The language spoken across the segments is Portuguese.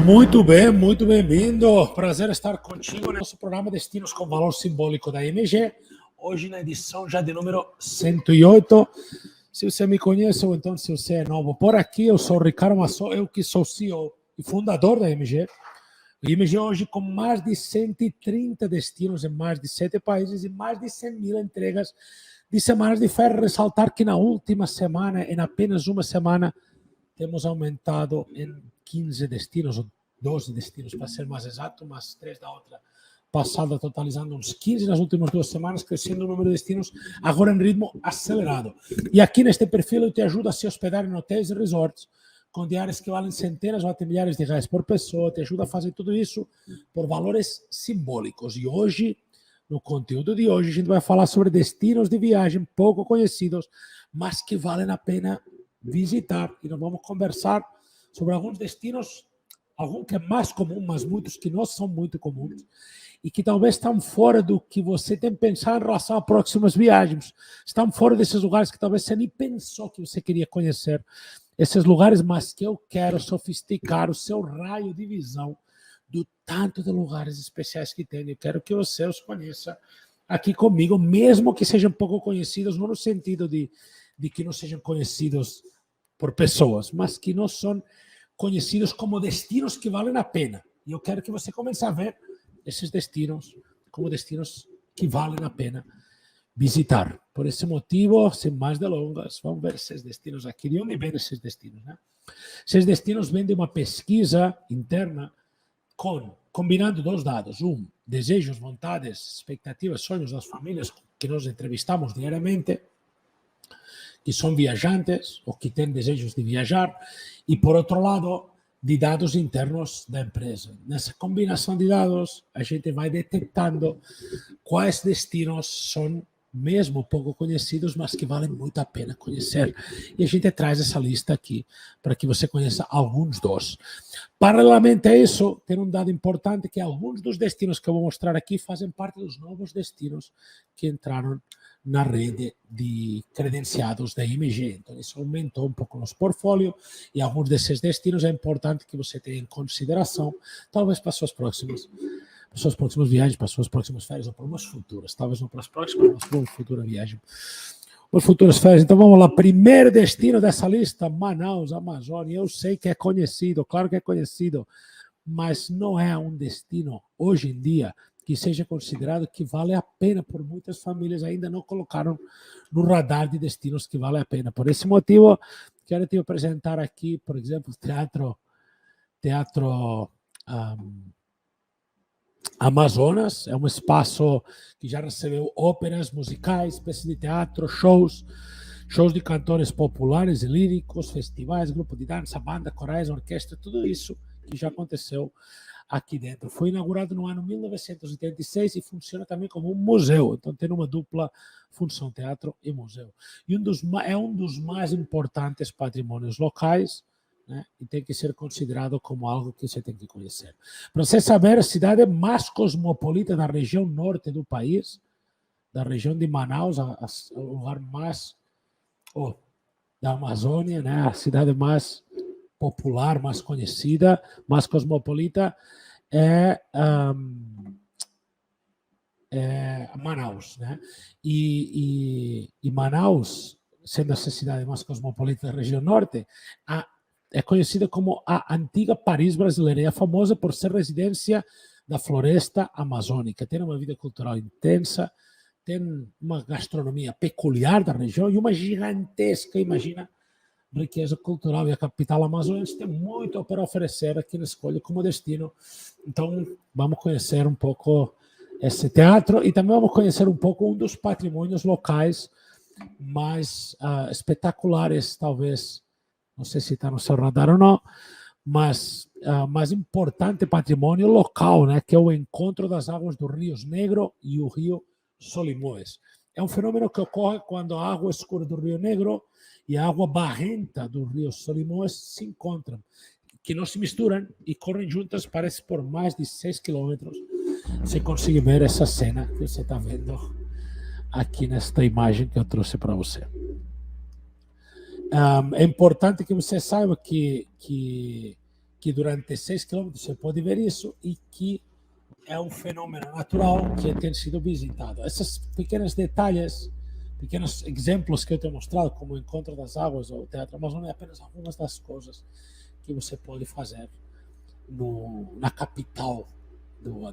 Muito bem, muito bem-vindo. Prazer estar contigo no nosso programa Destinos com Valor Simbólico da IMG. Hoje na edição já de número 108. Se você me conhece ou então se você é novo por aqui, eu sou o Ricardo Massot, eu que sou CEO e fundador da IMG. A IMG hoje com mais de 130 destinos em mais de 7 países e mais de 100 mil entregas de semanas de férias. Ressaltar que na última semana, em apenas uma semana, temos aumentado em 15 destinos, ou 12 destinos, para ser mais exato, mas 3 da outra passada, totalizando uns 15 nas últimas 2 semanas, crescendo o número de destinos, agora em ritmo acelerado. E aqui neste perfil eu te ajudo a se hospedar em hotéis e resorts, com diárias que valem centenas ou até milhares de reais por pessoa, te ajuda a fazer tudo isso por valores simbólicos. E hoje, no conteúdo de hoje, a gente vai falar sobre destinos de viagem pouco conhecidos, mas que valem a pena visitar. E nós vamos conversar sobre alguns destinos, algum que é mais comum, mas muitos que não são muito comuns, e que talvez estão fora do que você tem pensado em relação a próximas viagens. Estão fora desses lugares que talvez você nem pensou que você queria conhecer. Esses lugares, mas que eu quero sofisticar o seu raio de visão do tanto de lugares especiais que tem. Eu quero que você os conheça aqui comigo, mesmo que sejam pouco conhecidos, não no sentido de que não sejam conhecidos por pessoas, mas que não são conhecidos como destinos que valem a pena. E eu quero que você comece a ver esses destinos como destinos que valem a pena visitar. Por esse motivo, sem mais delongas, vamos ver esses destinos aqui. De onde vêm esses destinos, né? Esses destinos vêm de uma pesquisa interna combinando 2 dados. Desejos, vontades, expectativas, sonhos das famílias que nós entrevistamos diariamente, que são viajantes ou que têm desejos de viajar, e, por outro lado, de dados internos da empresa. Nessa combinação de dados, a gente vai detectando quais destinos são mesmo pouco conhecidos, mas que valem muito a pena conhecer. E a gente traz essa lista aqui para que você conheça alguns dos. Paralelamente a isso, tem um dado importante que alguns dos destinos que eu vou mostrar aqui fazem parte dos novos destinos que entraram na rede de credenciados da IMG. Então, isso aumentou um pouco nosso portfólio e alguns desses destinos é importante que você tenha em consideração, talvez para as suas próximas viagens, para as suas próximas férias ou para umas futuras, talvez não para as próximas, mas para uma futura viagem, para futuras férias. Então, vamos lá. Primeiro destino dessa lista, Manaus, Amazônia. Eu sei que é conhecido, claro que é conhecido, mas não é um destino, hoje em dia, que seja considerado que vale a pena, por muitas famílias ainda não colocaram no radar de destinos que vale a pena. Por esse motivo, quero te apresentar aqui, por exemplo, Teatro Amazonas. É um espaço que já recebeu óperas, musicais, peças de teatro, shows de cantores populares e líricos, festivais, grupo de dança, banda, corais, orquestra, tudo isso que já aconteceu aqui dentro. Foi inaugurado no ano 1986 e funciona também como um museu. Então tem uma dupla função, teatro e museu. E é um dos mais importantes patrimônios locais, né? E tem que ser considerado como algo que você tem que conhecer. Para você saber, a cidade mais cosmopolita da região norte do país, da região de Manaus, o lugar mais da Amazônia, né? A cidade mais popular, mais conhecida, mais cosmopolita, é Manaus, né? E Manaus, sendo essa cidade mais cosmopolita da região norte, é conhecida como a antiga Paris brasileira e é famosa por ser residência da floresta amazônica. Tem uma vida cultural intensa, tem uma gastronomia peculiar da região e uma gigantesca, imagina, riqueza cultural. E a capital amazônica tem muito para oferecer aqui na escolha como destino. Então, vamos conhecer um pouco esse teatro e também vamos conhecer um pouco um dos patrimônios locais mais espetaculares, talvez, não sei se está no seu radar ou não, mas mais importante patrimônio local, né, que é o encontro das águas do Rio Negro e o Rio Solimões. É um fenômeno que ocorre quando a água escura do Rio Negro e a água barrenta do Rio Solimões se encontram, que não se misturam e correm juntas, parece por mais de 6 quilômetros. Você consegue ver essa cena que você está vendo aqui nesta imagem que eu trouxe para você. É importante que você saiba que durante 6 quilômetros você pode ver isso e que é um fenômeno natural que tem sido visitado. Esses pequenos detalhes, pequenos exemplos que eu tenho mostrado, como o Encontro das Águas ou o Teatro Amazônia, é apenas algumas das coisas que você pode fazer na capital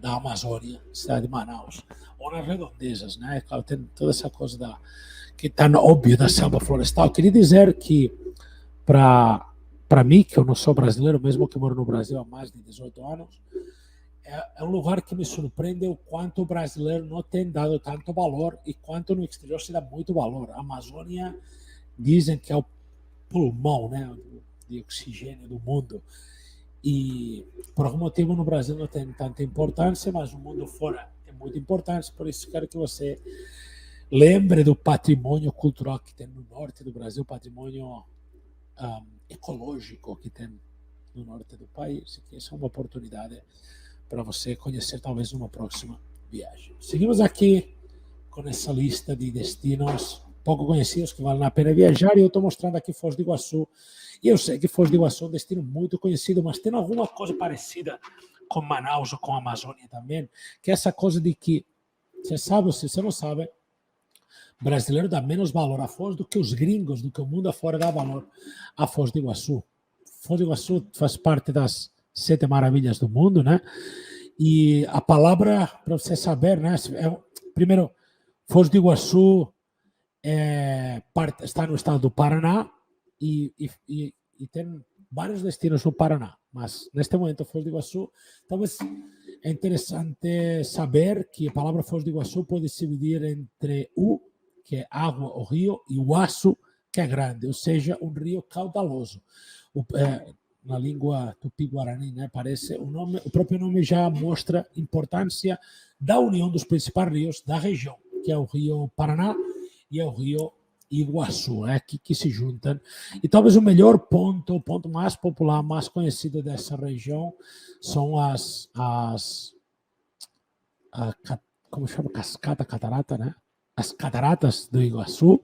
da Amazônia, cidade de Manaus, ou nas redondezas, né? Tem toda essa coisa que está óbvio da selva florestal. Eu queria dizer que, para mim, que eu não sou brasileiro, mesmo que moro no Brasil há mais de 18 anos, é um lugar que me surpreende o quanto o brasileiro não tem dado tanto valor e quanto no exterior se dá muito valor. A Amazônia dizem que é o pulmão, né, de oxigênio do mundo. E por algum motivo no Brasil não tem tanta importância, mas no mundo fora tem muita importância. Por isso quero que você lembre do patrimônio cultural que tem no norte do Brasil, patrimônio ecológico que tem no norte do país. E que isso é uma oportunidade para você conhecer talvez numa próxima viagem. Seguimos aqui com essa lista de destinos pouco conhecidos que valem a pena viajar, e eu estou mostrando aqui Foz do Iguaçu. E eu sei que Foz do Iguaçu é um destino muito conhecido, mas tem alguma coisa parecida com Manaus ou com a Amazônia também, que é essa coisa de que, você sabe ou se você não sabe, brasileiro dá menos valor a Foz do que os gringos, do que o mundo afora dá valor a Foz do Iguaçu. Foz do Iguaçu faz parte das 7 maravilhas do mundo, né? E a palavra, para você saber, né? Primeiro, Foz do Iguaçu está no estado do Paraná e tem vários destinos no Paraná, mas neste momento Foz do Iguaçu, talvez é interessante saber que a palavra Foz do Iguaçu pode se dividir entre U, que é água ou rio, e Iguaçu, que é grande, ou seja, um rio caudaloso. Na língua tupi-guarani, né? Parece o próprio nome já mostra a importância da união dos principais rios da região, que é o Rio Paraná e é o Rio Iguaçu, que se juntam. E talvez o melhor ponto, o ponto mais popular, mais conhecido dessa região, são como chama? Catarata, né? As cataratas do Iguaçu.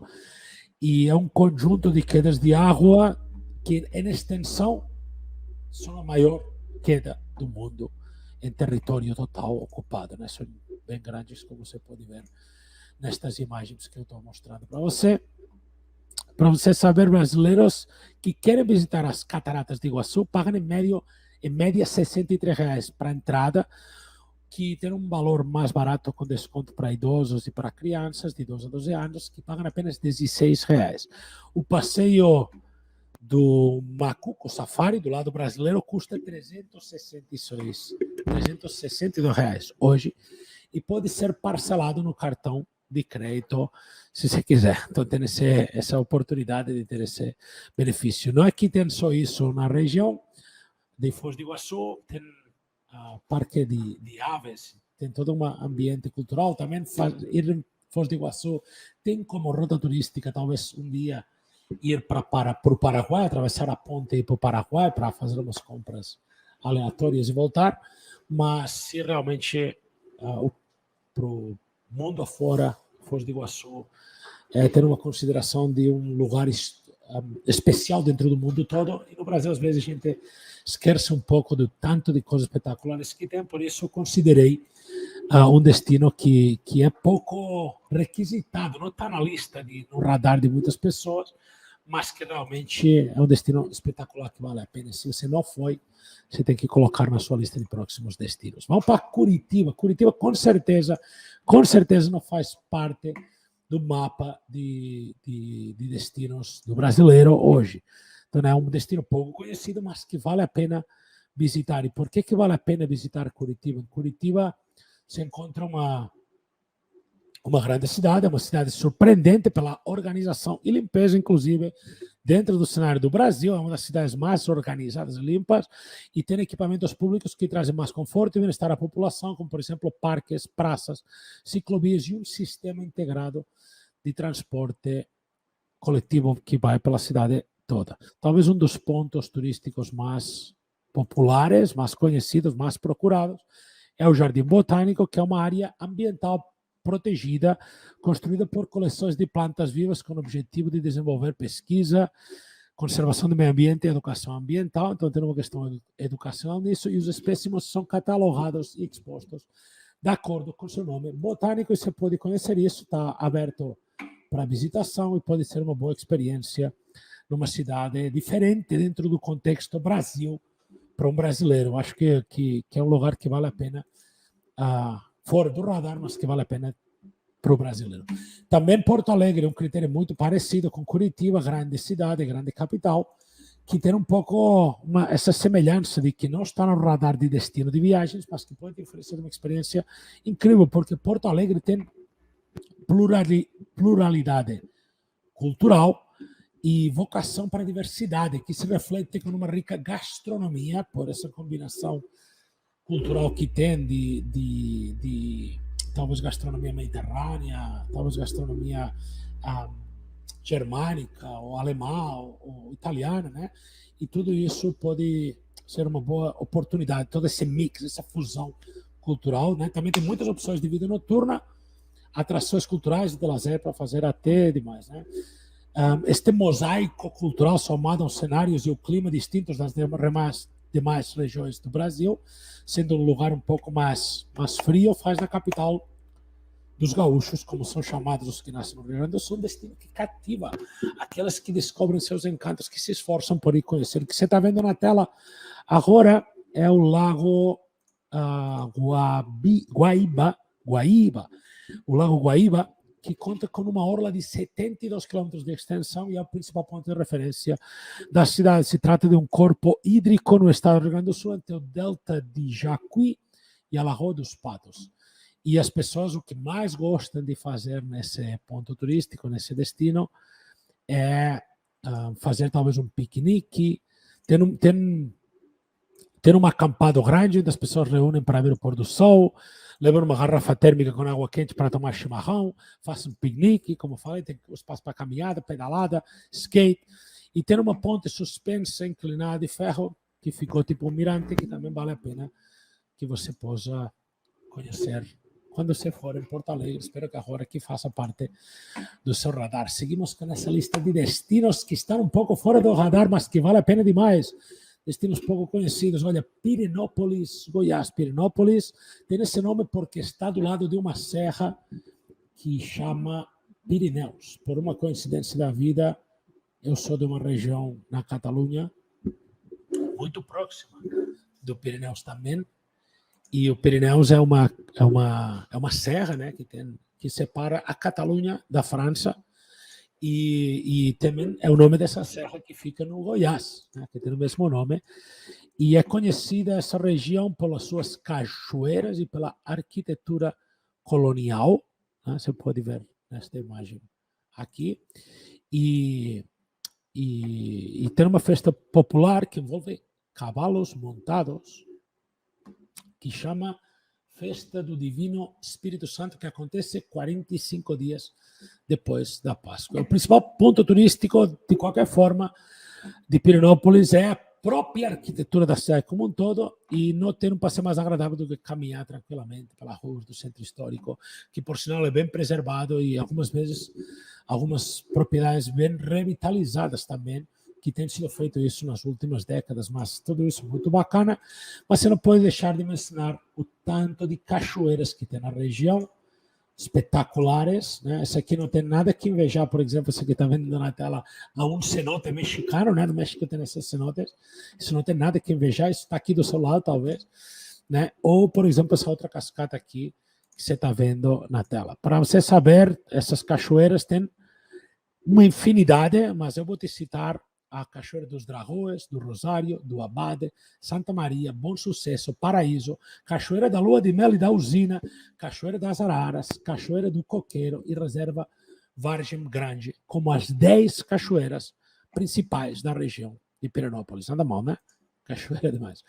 E é um conjunto de quedas de água que, em extensão, são a maior queda do mundo em território total ocupado, né? São bem grandes, como você pode ver nestas imagens que eu estou mostrando para você. Para você saber, brasileiros que querem visitar as cataratas de Iguaçu pagam em média R$ 63 para a entrada, que tem um valor mais barato com desconto para idosos e para crianças de 12 a 12 anos, que pagam apenas R$ 16. O passeio do Macuco Safari, do lado brasileiro, custa R$ 362 reais hoje, e pode ser parcelado no cartão de crédito, se você quiser. Então, tem essa oportunidade de ter esse benefício. Não é que tem só isso na região de Foz do Iguaçu, tem parque de aves, tem todo um ambiente cultural. Também ir em Foz do Iguaçu tem como rota turística, talvez um dia, ir para o Paraguai, atravessar a ponte e ir para o Paraguai para fazer umas compras aleatórias e voltar. Mas se realmente para o mundo afora, Foz do Iguaçu ter uma consideração de um lugar especial dentro do mundo todo, e no Brasil às vezes a gente esquece um pouco do tanto de coisas espetaculares que tem, por isso eu considerei um destino que é pouco requisitado, não está na lista, no radar de muitas pessoas, mas que realmente é um destino espetacular que vale a pena. Se você não foi, você tem que colocar na sua lista de próximos destinos. Vamos para Curitiba. Curitiba, com certeza não faz parte do mapa de destinos do brasileiro hoje. Então, é um destino pouco conhecido, mas que vale a pena visitar. E por que vale a pena visitar Curitiba? Em Curitiba se encontra uma grande cidade, é uma cidade surpreendente pela organização e limpeza, inclusive, dentro do cenário do Brasil. É uma das cidades mais organizadas e limpas, e tem equipamentos públicos que trazem mais conforto e bem-estar à população, como, por exemplo, parques, praças, ciclovias e um sistema integrado de transporte coletivo que vai pela cidade toda. Talvez um dos pontos turísticos mais populares, mais conhecidos, mais procurados, é o Jardim Botânico, que é uma área ambiental protegida, construída por coleções de plantas vivas com o objetivo de desenvolver pesquisa, conservação do meio ambiente e educação ambiental. Então, tem uma questão educacional nisso, e os espécimes são catalogados e expostos de acordo com seu nome botânico, e você pode conhecer isso, está aberto para visitação e pode ser uma boa experiência numa cidade diferente dentro do contexto Brasil para um brasileiro. Acho que é um lugar que vale a pena, fora do radar, mas que vale a pena para o brasileiro. Também Porto Alegre é um critério muito parecido com Curitiba, grande cidade, grande capital, que tem um pouco essa semelhança de que não está no radar de destino de viagens, mas que pode oferecer uma experiência incrível, porque Porto Alegre tem pluralidade cultural e vocação para a diversidade, que se reflete com uma rica gastronomia, por essa combinação cultural que tem de talvez gastronomia mediterrânea, talvez gastronomia germânica, ou alemã, ou italiana, né? E tudo isso pode ser uma boa oportunidade, todo esse mix, essa fusão cultural, né? Também tem muitas opções de vida noturna, atrações culturais de lazer para fazer até demais, né? Este mosaico cultural somado aos cenários e o clima distintos das demais regiões do Brasil, sendo um lugar um pouco mais frio, faz da capital dos gaúchos, como são chamados os que nascem no Rio Grande do Sul, um destino que cativa aqueles que descobrem seus encantos, que se esforçam por ir conhecer. O que você está vendo na tela agora é o Lago Guaíba, o Lago Guaíba, que conta com uma orla de 72 quilômetros de extensão e é o principal ponto de referência da cidade. Se trata de um corpo hídrico no estado do Rio Grande do Sul, entre o Delta de Jacuí e a Lagoa dos Patos. E as pessoas, o que mais gostam de fazer nesse ponto turístico, nesse destino, é fazer talvez um piquenique, ter um acampado grande onde as pessoas reúnem para ver o pôr do sol, levam uma garrafa térmica com água quente para tomar chimarrão, façam um piquenique, como eu falei, tem espaço para caminhada, pedalada, skate, e ter uma ponte suspensa, inclinada de ferro, que ficou tipo um mirante, que também vale a pena que você possa conhecer quando você for em Porto Alegre. Espero que agora aqui faça parte do seu radar. Seguimos com essa lista de destinos que estão um pouco fora do radar, mas que vale a pena demais. Destinos pouco conhecidos. Olha, Pirenópolis, Goiás. Pirenópolis tem esse nome porque está do lado de uma serra que chama Pirineus. Por uma coincidência da vida, eu sou de uma região na Catalunha, muito próxima do Pirineus também. E o Pirineus é uma serra, né, que separa a Catalunha da França. E também é o nome dessa serra que fica no Goiás, né, que tem o mesmo nome. E é conhecida essa região pelas suas cachoeiras e pela arquitetura colonial, né, você pode ver nesta imagem aqui. E tem uma festa popular que envolve cavalos montados, que chama Festa do Divino Espírito Santo, que acontece 45 dias depois da Páscoa. O principal ponto turístico, de qualquer forma, de Pirenópolis é a própria arquitetura da cidade como um todo, e não tem um passeio mais agradável do que caminhar tranquilamente pelas ruas do centro histórico, que por sinal é bem preservado e algumas vezes algumas propriedades bem revitalizadas também, que tem sido feito isso nas últimas décadas, mas tudo isso muito bacana. Mas você não pode deixar de mencionar o tanto de cachoeiras que tem na região, espetaculares, né? Essa aqui não tem nada que invejar, por exemplo, essa aqui está vendo na tela, a um cenote mexicano, né? No México tem esses cenotes, isso não tem nada que invejar, isso está aqui do seu lado, talvez, né? Ou, por exemplo, essa outra cascata aqui, que você está vendo na tela. Para você saber, essas cachoeiras têm uma infinidade, mas eu vou te citar a Cachoeira dos Dragões, do Rosário, do Abade, Santa Maria, Bom Sucesso, Paraíso, Cachoeira da Lua de Mel e da Usina, Cachoeira das Araras, Cachoeira do Coqueiro e Reserva Vargem Grande, como as 10 cachoeiras principais da região de Pirenópolis. Nada mal, né? Cachoeira demais.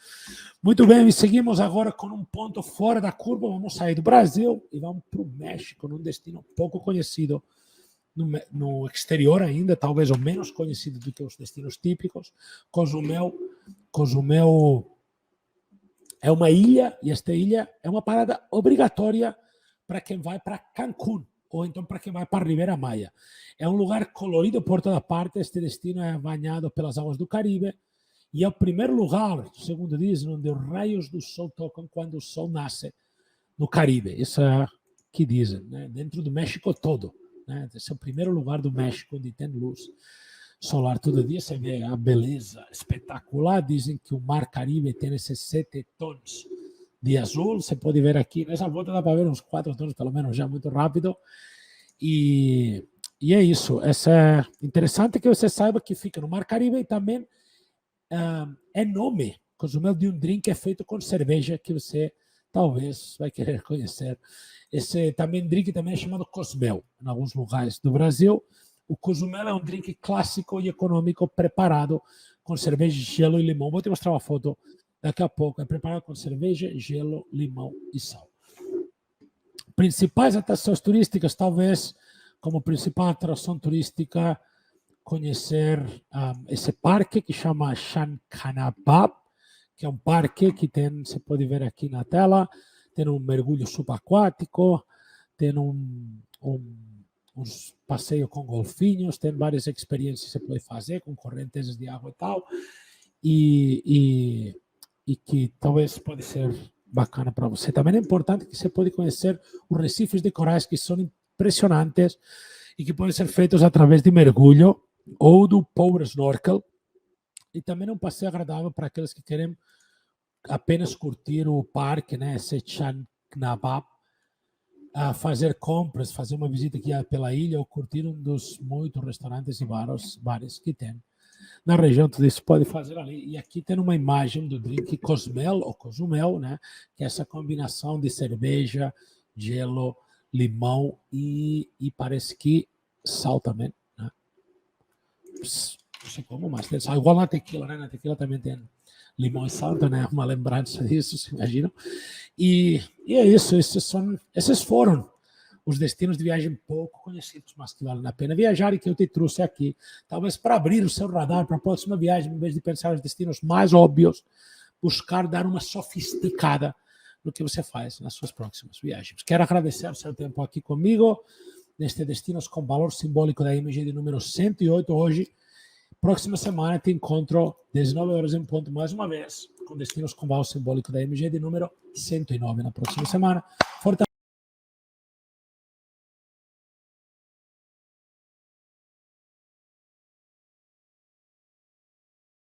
Muito bem, e seguimos agora com um ponto fora da curva. Vamos sair do Brasil e vamos para o México, num destino pouco conhecido no exterior ainda, talvez o menos conhecido do que os destinos típicos. Cozumel é uma ilha, e esta ilha é uma parada obrigatória para quem vai para Cancún, ou então para quem vai para Ribeira Maya. É um lugar colorido por toda parte. Este destino é banhado pelas águas do Caribe e é o primeiro lugar, segundo dizem, onde os raios do sol tocam quando o sol nasce no Caribe. Isso é o que dizem, né? Dentro do México todo. Né? Esse é o primeiro lugar do México onde tem luz solar todo dia. Você vê a beleza espetacular. Dizem que o mar Caribe tem esses 7 tons de azul. Você pode ver aqui, nessa volta dá para ver uns 4 tons, pelo menos, já muito rápido. E é isso. Essa é interessante que você saiba que fica no mar Caribe e também é nome. Cozumel de um drink é feito com cerveja que você talvez vai querer conhecer. Esse também drink também é chamado Cosmel em alguns lugares do Brasil. O Cozumel é um drink clássico e econômico preparado com cerveja, gelo e limão. Vou te mostrar uma foto daqui a pouco. É preparado com cerveja, gelo, limão e sal. Principais atrações turísticas, talvez como principal atração turística, conhecer esse parque que chama Shankanabab, que é um parque que tem, você pode ver aqui na tela, tem um mergulho subaquático, tem uns passeios com golfinhos, tem várias experiências que você pode fazer com correntes de água e tal, e que talvez pode ser bacana para você. Também é importante que você pode conhecer os recifes de corais, que são impressionantes e que podem ser feitos através de mergulho ou do power snorkel. E também é um passeio agradável para aqueles que querem apenas curtir o parque, né? Esse Chanknabab, fazer compras, fazer uma visita aqui pela ilha ou curtir um dos muitos restaurantes e bares que tem na região. Tudo isso pode fazer ali. E aqui tem uma imagem do drink Cosmel ou Cozumel, né? Que é essa combinação de cerveja, gelo, limão e parece que sal também, né? Não sei como, mas tem sal. Igual na tequila, né? Na tequila também tem limão e sal, né? Uma lembrança disso, se imaginam. E é isso. Esses foram os destinos de viagem pouco conhecidos, mas que valem a pena viajar e que eu te trouxe aqui, talvez para abrir o seu radar para a próxima viagem, em vez de pensar nos destinos mais óbvios, buscar dar uma sofisticada no que você faz nas suas próximas viagens. Quero agradecer o seu tempo aqui comigo, neste Destinos com Valor Simbólico da IMG de número 108 hoje. Próxima semana te encontro 19 horas em ponto mais uma vez, com Destinos com Valor Simbólico da IMG de número 109 na próxima semana.